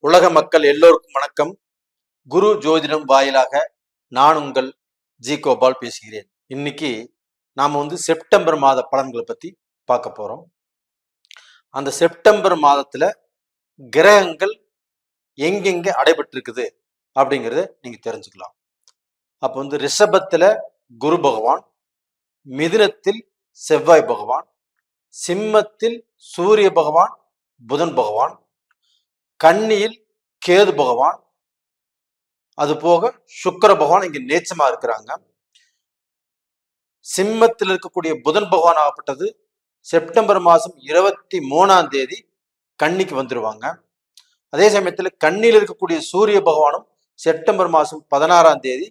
உலக மக்கள் எல்லோருக்கும் வணக்கம். குரு ஜோதிடம் வாயிலாக நான் உங்கள் ஜி கோபால் பேசுகிறேன். இன்னைக்கு நாம செப்டம்பர் மாத பலன்களை பத்தி பார்க்க போறோம். அந்த செப்டம்பர் மாதத்துல கிரகங்கள் எங்கெங்க அடைபட்டிருக்குது அப்படிங்கிறத நீங்க தெரிஞ்சுக்கலாம். அப்ப ரிஷபத்துல குரு பகவான், மிதுனத்தில் செவ்வாய் பகவான், சிம்மத்தில் சூரிய பகவான், புதன் பகவான், கன்னியில் கேது பகவான், அது போக சுக்கிர பகவான் இங்க நேச்சமா இருக்கிறாங்க. சிம்மத்தில் இருக்கக்கூடிய புதன் பகவான் ஆகப்பட்டது செப்டம்பர் மாசம் 23ஆம் தேதி கன்னிக்கு வந்துருவாங்க. அதே சமயத்துல கன்னியில் இருக்கக்கூடிய சூரிய பகவானும் செப்டம்பர் மாசம் 16ஆம் தேதி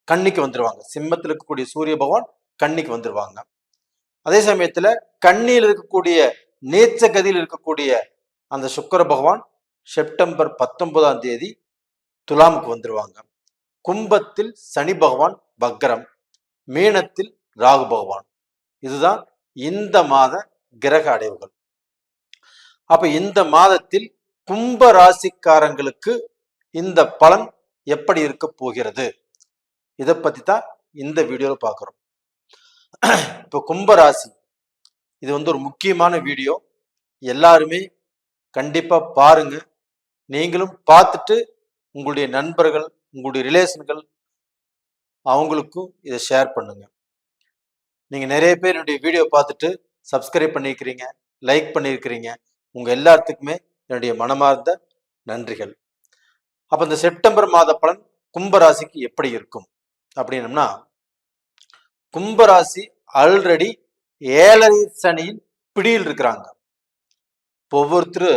கன்னிக்கு வந்துருவாங்க. சிம்மத்தில் இருக்கக்கூடிய சூரிய பகவான் கன்னிக்கு வந்துருவாங்க. அதே சமயத்துல கன்னியில் இருக்கக்கூடிய நேச்ச கதியில் இருக்கக்கூடிய அந்த சுக்கிர பகவான் செப்டம்பர் 19ஆம் தேதி துலாமுக்கு வந்துருவாங்க. கும்பத்தில் சனி பகவான் வக்ரம், மீனத்தில் ராகு பகவான். இதுதான் இந்த மாத கிரக அடைவுகள். அப்ப இந்த மாதத்தில் கும்ப ராசிக்காரங்களுக்கு இந்த பலன் எப்படி இருக்க போகிறது, இதை பத்தி தான் இந்த வீடியோல பார்க்கிறோம். இப்ப கும்ப ராசி இது ஒரு முக்கியமான வீடியோ. எல்லாருமே கண்டிப்பா பாருங்க. நீங்களும் பார்த்துட்டு உங்களுடைய நண்பர்கள், உங்களுடைய ரிலேஷன்கள் அவங்களுக்கும் இதை ஷேர் பண்ணுங்க. நீங்க நிறைய பேர் என்னுடைய வீடியோ பார்த்துட்டு சப்ஸ்கிரைப் பண்ணியிருக்கிறீங்க, லைக் பண்ணியிருக்கிறீங்க. உங்க எல்லாத்துக்குமே என்னுடைய மனமார்ந்த நன்றிகள். அப்ப இந்த செப்டம்பர் மாத பலன் கும்பராசிக்கு எப்படி இருக்கும் அப்படின்னம்னா, கும்பராசி ஆல்ரெடி 7.5 சனியின் பிடியில் இருக்கிறாங்க. ஒவ்வொருத்தர்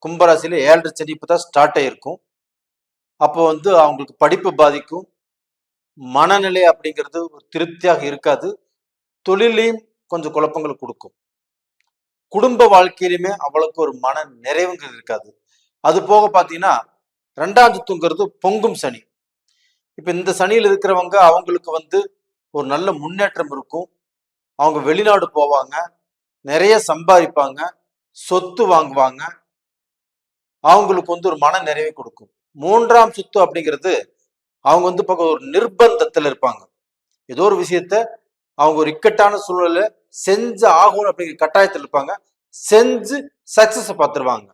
கும்பராசியில 7.5 சனி இப்பதான் ஸ்டார்ட் ஆயிருக்கும். அப்போ அவங்களுக்கு படிப்பு பாதிக்கும், மனநிலை அப்படிங்கிறது ஒரு திருப்தியாக இருக்காது, தொழிலையும் கொஞ்சம் குழப்பங்கள் கொடுக்கும், குடும்ப வாழ்க்கையிலுமே அவளுக்கு ஒரு மன நிறைவுங்கிறது இருக்காது. அது போக பார்த்தீங்கன்னா 2ஆம் சுத்துங்கிறது பொங்கும் சனி. இப்ப இந்த சனியில் இருக்கிறவங்க அவங்களுக்கு ஒரு நல்ல முன்னேற்றம் இருக்கும். அவங்க வெளிநாடு போவாங்க, நிறைய சம்பாதிப்பாங்க, சொத்து வாங்குவாங்க, அவங்களுக்கு ஒரு மன நிறைவை கொடுக்கும். 3ஆம் சுத்து அப்படிங்கிறது அவங்க பக்கம் ஒரு நிர்பந்தத்துல இருப்பாங்க. ஏதோ ஒரு விஷயத்த அவங்க ஒரு இக்கட்டான சூழ்நிலை செஞ்சு ஆகணும் அப்படிங்கிற கட்டாயத்தில் இருப்பாங்க, செஞ்சு சக்சஸ் பார்த்துருவாங்க.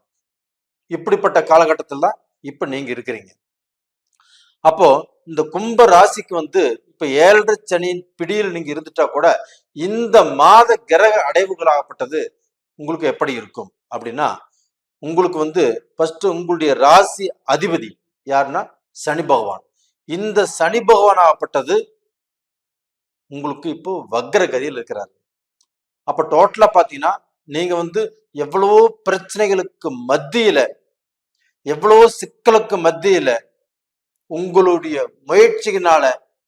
இப்படிப்பட்ட காலகட்டத்தில் தான் இப்ப நீங்க இருக்கிறீங்க. அப்போ இந்த கும்ப ராசிக்கு இப்ப 7.5 சனியின் பிடியில் நீங்க இருந்துட்டா கூட இந்த மாத கிரக அடைவுகளாகப்பட்டது உங்களுக்கு எப்படி இருக்கும் அப்படின்னா, உங்களுக்கு ஃபர்ஸ்ட் உங்களுடைய ராசி அதிபதி யாருன்னா சனி பகவான். இந்த சனி பகவான் ஆகப்பட்டது உங்களுக்கு இப்போ வக்ர கதியில் இருக்கிறார். அப்ப டோட்டலா பாத்தீங்கன்னா நீங்க எவ்வளவோ பிரச்சனைகளுக்கு மத்தியில, எவ்வளவோ சிக்கலுக்கு மத்தியில உங்களுடைய முயற்சியினால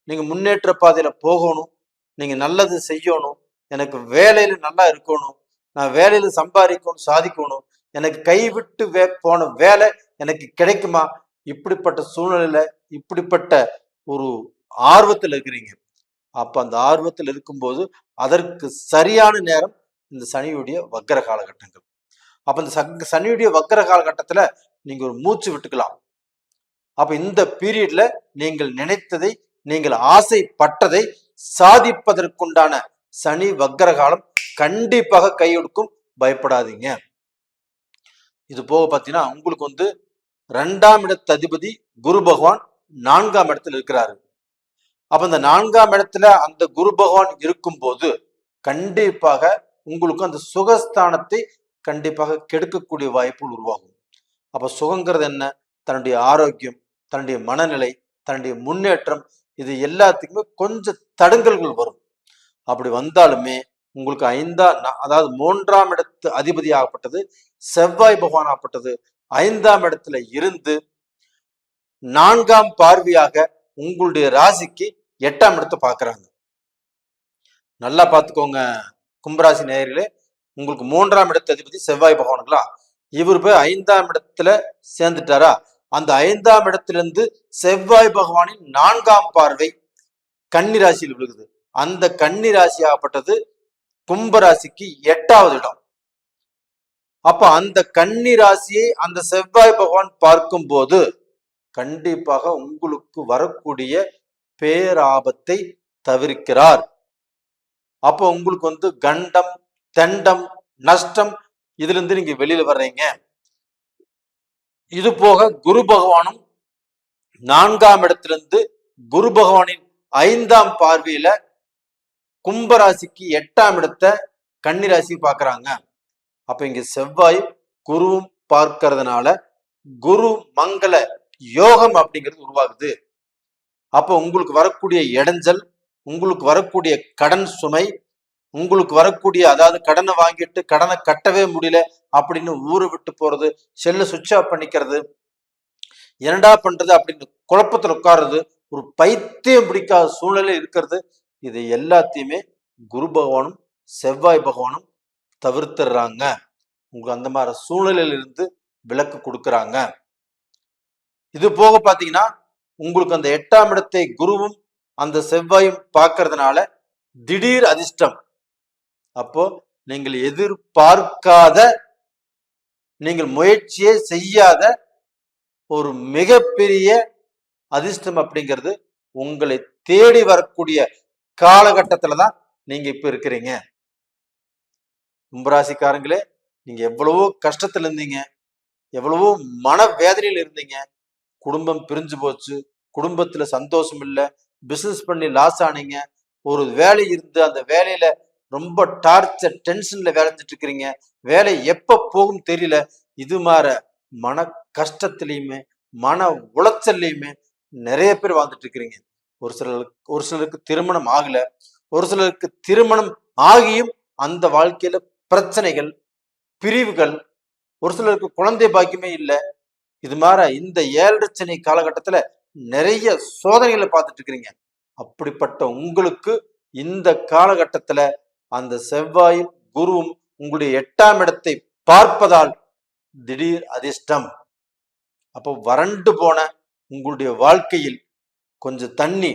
நீங்க முன்னேற்ற பாதையில போகணும், நீங்க நல்லது செய்யணும், எனக்கு வேலையில நல்லா இருக்கணும், நான் வேலையில சம்பாதிக்கணும், சாதிக்கணும், எனக்கு கைவிட்டு போன வேலை எனக்கு கிடைக்குமா, இப்படிப்பட்ட சூழ்நிலையில இப்படிப்பட்ட ஒரு ஆர்வத்தில் இருக்கிறீங்க. அப்ப அந்த ஆர்வத்தில் இருக்கும்போது அதற்கு சரியான நேரம் இந்த சனியுடைய வக்கர காலகட்டங்கள். அப்ப இந்த சனியுடைய வக்கர காலகட்டத்துல நீங்க ஒரு மூச்சு விட்டுக்கலாம். அப்ப இந்த பீரியட்ல நீங்கள் நினைத்ததை, நீங்கள் ஆசைப்பட்டதை சாதிப்பதற்குண்டான சனி வக்கர காலம் கண்டிப்பாக கையெடுக்கும், பயப்படாதீங்க. இது போக பார்த்தீங்கன்னா உங்களுக்கு 2ஆம் இடத்து அதிபதி குரு பகவான் 4ஆம் இடத்துல இருக்கிறாரு. அப்ப இந்த 4ஆம் இடத்துல அந்த குரு பகவான் இருக்கும் போது கண்டிப்பாக உங்களுக்கு அந்த சுகஸ்தானத்தை கண்டிப்பாக கெடுக்கக்கூடிய வாய்ப்புகள் உருவாகும். அப்ப சுகங்கிறது என்ன? தன்னுடைய ஆரோக்கியம், தன்னுடைய மனநிலை, தன்னுடைய முன்னேற்றம், இது எல்லாத்துக்குமே கொஞ்சம் தடங்கல்கள் வரும். அப்படி வந்தாலுமே உங்களுக்கு அதாவது 3ஆம் இடத்து அதிபதி ஆகப்பட்டது செவ்வாய் பகவான் ஆகப்பட்டது 5ஆம் இடத்துல இருந்து 4ஆம் பார்வையாக உங்களுடைய ராசிக்கு 8ஆம் இடத்தை பார்க்கறாங்க. நல்லா பார்த்துக்கோங்க கும்பராசி நேயர்களே, உங்களுக்கு 3ஆம் இடத்து அதிபதி செவ்வாய் பகவானுங்களா, இவர் போய் 5ஆம் இடத்துல சேர்ந்துட்டாரா, அந்த 5ஆம் இடத்திலிருந்து செவ்வாய் பகவானின் 4ஆம் பார்வை கன்னி ராசியில் விழுகுது. அந்த கன்னி ராசி ஆகப்பட்டது கும்பராசிக்கு 8ஆவது இடம். அப்ப அந்த கன்னி ராசியை அந்த செவ்வாய் பகவான் பார்க்கும் போது கண்டிப்பாக உங்களுக்கு வரக்கூடிய பேராபத்தை தவிர்க்கிறார். அப்போ உங்களுக்கு கண்டம், தண்டம், நஷ்டம் இதுல இருந்து நீங்க வெளியில வர்றீங்க. இது போக குரு பகவானும் 4ஆம் இடத்திலிருந்து குரு பகவானின் 5ஆம் பார்வையில கும்பராசிக்கு 8ஆம் இடத்தை கன்னிராசி பார்க்கறாங்க. அப்ப இங்க செவ்வாய் குருவும் பார்க்கறதுனால குரு மங்கள யோகம் அப்படிங்கிறது உருவாகுது. அப்ப உங்களுக்கு வரக்கூடிய இடைஞ்சல், உங்களுக்கு வரக்கூடிய கடன் சுமை, உங்களுக்கு வரக்கூடிய அதாவது கடனை வாங்கிட்டு கடனை கட்டவே முடியல அப்படின்னு ஊரை விட்டு போறது, செல்ல சுவிட்ச் ஆஃப் பண்ணிக்கிறது, என்னடா பண்றது அப்படின்னு குழப்பத்தில் உட்கார்றது, ஒரு பைத்தியம் பிடிக்காத சூழ்நிலை இருக்கிறது, இது எல்லாத்தையுமே குரு பகவானும் செவ்வாய் பகவானும் தவிர்த்துறாங்க. உங்களுக்கு அந்த மாதிரி சூழ்நிலையில இருந்து விலக்கு கொடுக்கறாங்க. இது போக பாத்தீங்கன்னா உங்களுக்கு அந்த 8ஆம் இடத்தை குருவும் அந்த செவ்வாயும் பார்க்கறதுனால திடீர் அதிர்ஷ்டம். அப்போ நீங்கள் எதிர்பார்க்காத, நீங்கள் முயற்சியே செய்யாத ஒரு மிகப்பெரிய அதிர்ஷ்டம் அப்படிங்கிறது உங்களை தேடி வரக்கூடிய காலகட்டத்துல தான் நீங்க இப்ப இருக்கிறீங்க. கும்பராசிக்காரங்களே, நீங்க எவ்வளவோ கஷ்டத்துல இருந்தீங்க, எவ்வளவோ மன வேதனையில் இருந்தீங்க, குடும்பம் பிரிஞ்சு போச்சு, குடும்பத்துல சந்தோஷம் இல்லை, பிசினஸ் பண்ணி லாஸ் ஆனீங்க, ஒரு வேலை இருந்து அந்த வேலையில ரொம்ப டார்ச்சர் டென்ஷன்ல வேலை செஞ்சுட்டு இருக்கிறீங்க, வேலை எப்ப போகும் தெரியல, இது மாதிரி மன கஷ்டத்திலையுமே மன உளைச்சல்லையுமே நிறைய பேர் வாழ்ந்துட்டு இருக்கிறீங்க. ஒரு சிலருக்கு திருமணம் ஆகல, ஒரு சிலருக்கு திருமணம் ஆகியும் அந்த வாழ்க்கையில பிரச்சனைகள், பிரிவுகள், ஒரு சிலருக்கு குழந்தை பாக்கியமே இல்லை. இது மாதிரி இந்த 7 சனி காலகட்டத்துல நிறைய சோதனைகளை பார்த்துட்டு இருக்கிறீங்க. அப்படிப்பட்ட உங்களுக்கு இந்த காலகட்டத்துல அந்த செவ்வாயும் குருவும் உங்களுடைய 8ஆம் இடத்தை பார்ப்பதால் திடீர் அதிர்ஷ்டம். அப்போ வறண்டு போன உங்களுடைய வாழ்க்கையில் கொஞ்சம் தண்ணி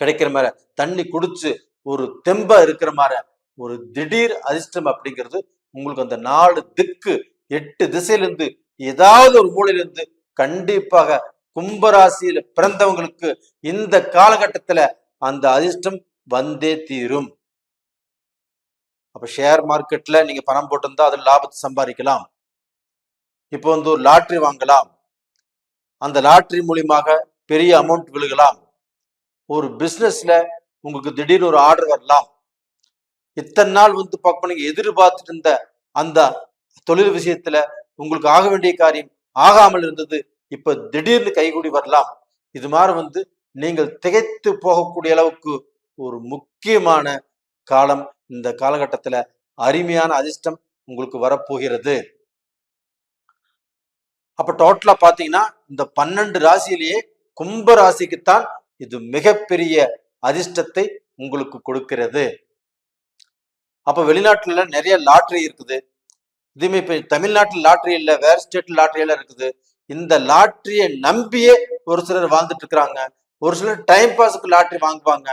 கிடைக்கிற மாதிரி, தண்ணி குடிச்சு ஒரு தெம்பா இருக்கிற மாதிரி ஒரு திடீர் அதிர்ஷ்டம் அப்படிங்கிறது உங்களுக்கு அந்த 4 திக்கு 8 திசையிலிருந்து ஏதாவது ஒரு மூலையிலிருந்து கண்டிப்பாக கும்பராசியில பிறந்தவங்களுக்கு இந்த காலகட்டத்துல அந்த அதிர்ஷ்டம் வந்தே தீரும். அப்ப ஷேர் மார்க்கெட்ல நீங்க பணம் போட்டிருந்தா அதில் லாபத்தை சம்பாதிக்கலாம். இப்போ ஒரு லாட்ரி வாங்கலாம், அந்த லாட்ரி மூலியமாக பெரிய அமௌண்ட் விழுகலாம். ஒரு பிசினஸ்ல உங்களுக்கு திடீர்னு ஒரு ஆர்டர் வரலாம். இத்தனை நாள் பார்க்க நீங்க எதிர்பார்த்துட்டு இருந்த அந்த தொழில் விஷயத்துல உங்களுக்கு ஆக வேண்டிய காரியம் ஆகாமல் இருந்தது, இப்ப திடீர்னு கைகூடி வரலாம். இது மாதிரி நீங்கள் திகைத்து போகக்கூடிய அளவுக்கு ஒரு முக்கியமான காலம் இந்த காலகட்டத்துல அருமையான அதிர்ஷ்டம் உங்களுக்கு வரப்போகிறது. அப்ப டோட்டலா பாத்தீங்கன்னா இந்த 12 ராசியிலேயே கும்ப ராசிக்குத்தான் இது மிகப்பெரிய அதிர்ஷ்டத்தை உங்களுக்கு கொடுக்கிறது. அப்ப வெளிநாட்டுல நிறைய லாட்ரி இருக்குது. இதுமே இப்ப தமிழ்நாட்டில் லாட்ரி இல்ல, வேற ஸ்டேட்ல லாட்ரி எல்லாம் இருக்குது. இந்த லாட்ரியை நம்பியே ஒரு சிலர் வாழ்ந்துட்டு இருக்கிறாங்க. ஒரு சிலர் டைம் பாஸுக்கு லாட்ரி வாங்குவாங்க.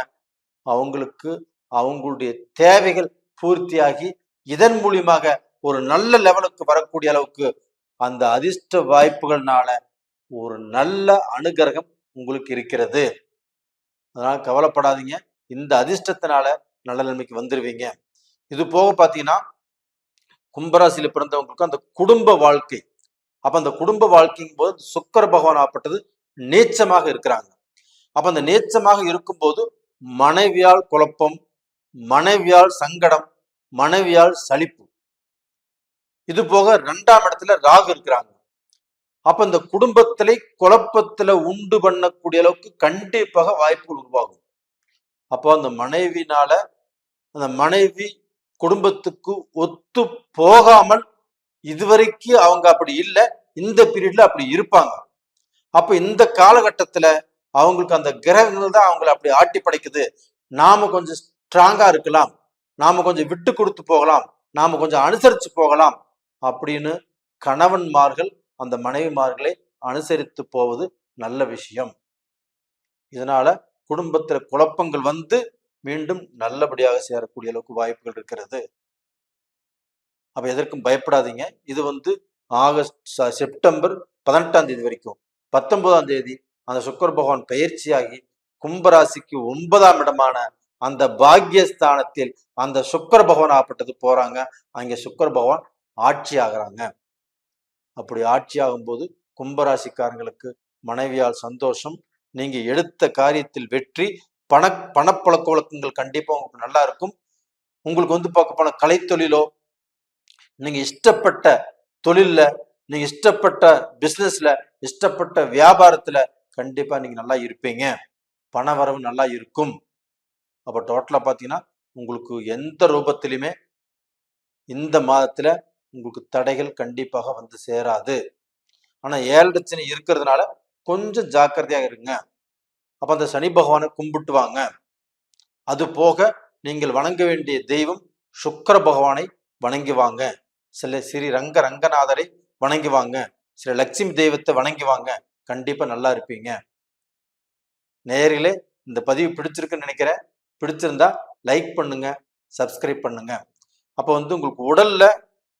அவங்களுக்கு அவங்களுடைய தேவைகள் பூர்த்தியாகி இதன் மூலியமாக ஒரு நல்ல லெவலுக்கு வரக்கூடிய அளவுக்கு அந்த அதிர்ஷ்ட வாய்ப்புகள்னால ஒரு நல்ல அனுகிரகம் உங்களுக்கு இருக்கிறது. அதனால கவலைப்படாதீங்க, இந்த அதிர்ஷ்டத்தினால நல்ல நிலைமைக்கு வந்துருவீங்க. இது போக பாத்தீங்கன்னா கும்பராசியில பிறந்தவங்களுக்கு அந்த குடும்ப வாழ்க்கை, அப்ப அந்த குடும்ப வாழ்க்கையும் போது சுக்கிர பகவான் ஆப்பட்டது நீச்சமாக இருக்கிறாங்க. அப்ப அந்த நீச்சமாக இருக்கும்போது மனைவியால் குழப்பம், மனைவியால் சங்கடம், மனைவியால் சலிப்பு. இது போக 2ஆம் இடத்துல ராகு இருக்கிறாங்க. அப்ப இந்த குடும்பத்திலே குழப்பத்துல உண்டு பண்ணக்கூடிய அளவுக்கு கண்டிப்பாக வாய்ப்புகள் உருவாகும். அப்போ அந்த மனைவினால அந்த மனைவி குடும்பத்துக்கு ஒத்து போகாமல் இதுவரைக்கும் அவங்க அப்படி இல்லை, இந்த பீரியட்ல அப்படி இருப்பாங்க. அப்ப இந்த காலகட்டத்துல அவங்களுக்கு அந்த கிரகங்கள் தான் அவங்களை அப்படி ஆட்டி படைக்குது. நாம கொஞ்சம் ஸ்ட்ராங்கா இருக்கலாம், நாம கொஞ்சம் விட்டு கொடுத்து போகலாம், நாம கொஞ்சம் அனுசரிச்சு போகலாம் அப்படின்னு கணவன்மார்கள் அந்த மனைவிமார்களை அனுசரித்து போவது நல்ல விஷயம். இதனால குடும்பத்துல குழப்பங்கள் மீண்டும் நல்லபடியாக சேரக்கூடிய அளவுக்கு வாய்ப்புகள் இருக்கிறது. அப்ப எதற்கும் பயப்படாதீங்க. இது வந்து செப்டம்பர் 18ஆம் தேதி வரைக்கும். 19ஆம் தேதி அந்த சுக்கிர பகவான் பயிற்சியாகி கும்பராசிக்கு 9ஆம் இடமான அந்த பாக்யஸ்தானத்தில் அந்த சுக்கிர பகவான் ஆப்பட்டது போறாங்க. அங்க சுக்கிர பகவான் ஆட்சி ஆகிறாங்க. அப்படி ஆட்சி ஆகும்போது கும்பராசிக்காரங்களுக்கு மனைவியால் சந்தோஷம், நீங்க எடுத்த காரியத்தில் வெற்றி, பணப்பழக்க வழக்கங்கள் கண்டிப்பா உங்களுக்கு நல்லா இருக்கும். உங்களுக்கு வந்து பார்க்க போன கலைத்தொழிலோ, நீங்க இஷ்டப்பட்ட தொழில்ல, நீங்க இஷ்டப்பட்ட பிசினஸ்ல, இஷ்டப்பட்ட வியாபாரத்துல கண்டிப்பா நீங்க நல்லா இருப்பீங்க. பண வரவு நல்லா இருக்கும். அப்ப டோட்டலா பாத்தீங்கன்னா உங்களுக்கு எந்த ரூபத்திலுமே இந்த மாதத்துல உங்களுக்கு தடைகள் கண்டிப்பாக வந்து சேராது. ஆனா 7 சனி இருக்கிறதுனால கொஞ்சம் ஜாக்கிரதையாக இருங்க. அப்ப அந்த சனி பகவானை கும்பிட்டு வாங்க. அது போக நீங்கள் வணங்க வேண்டிய தெய்வம் சுக்கிர பகவானை வணங்கி வாங்க. ஸ்ரீ ரங்கநாதரை வணங்கி வாங்க. ஸ்ரீ லட்சுமி தெய்வத்தை வணங்கி வாங்க. கண்டிப்பா நல்லா இருப்பீங்க. நேயர்களே, இந்த பதிவு பிடிச்சிருக்குன்னு நினைக்கிறேன். பிடிச்சிருந்தா லைக் பண்ணுங்க, சப்ஸ்கிரைப் பண்ணுங்க. அப்ப வந்து உங்களுக்கு உடல்ல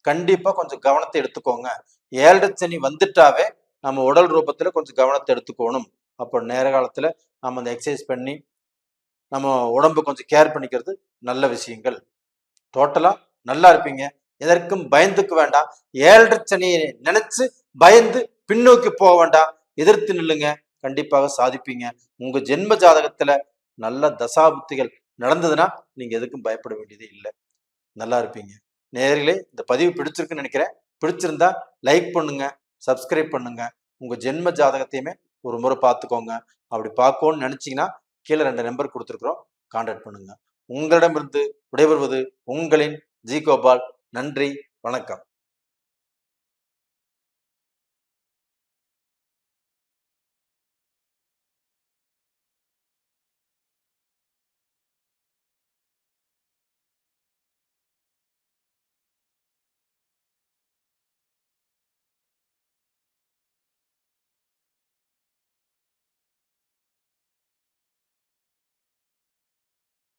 கண்டிப்பா கொஞ்சம் கவனத்தை எடுத்துக்கோங்க. 7 சனி வந்துட்டாவே நம்ம உடல் ரூபத்துல கொஞ்சம் கவனத்தை எடுத்துக்கணும். அப்போ நேர காலத்துல நம்ம அந்த எக்ஸசைஸ் பண்ணி நம்ம உடம்பு கொஞ்சம் கேர் பண்ணிக்கிறது நல்ல விஷயங்கள். டோட்டலா நல்லா இருப்பீங்க. எதற்கும் பயந்துக்க வேண்டாம். 7 சனியை நினைச்சு பயந்து பின்னோக்கி போக வேண்டாம். எதிர்த்து நில்லுங்க, கண்டிப்பாக சாதிப்பீங்க. உங்க ஜென்ம ஜாதகத்துல நல்ல தசாபுத்திகள் நடந்ததுன்னா நீங்க எதுக்கும் பயப்பட வேண்டியதே இல்லை. நல்லா இருப்பீங்க. நேயர்களே, இந்த பதிவு பிடிச்சிருக்குன்னு நினைக்கிறேன். பிடிச்சிருந்தா லைக் பண்ணுங்க, சப்ஸ்கிரைப் பண்ணுங்க. உங்க ஜென்ம ஜாதகத்தையுமே ஒரு முறை பார்த்துக்கோங்க. அப்படி பார்க்கணும்னு நினைச்சீங்கன்னா கீழே 2 நம்பர் கொடுத்துருக்குறோம், கான்டாக்ட் பண்ணுங்க. உங்களிடமிருந்து விடைபெறுவது உங்களின் ஜி கோபால். நன்றி, வணக்கம்.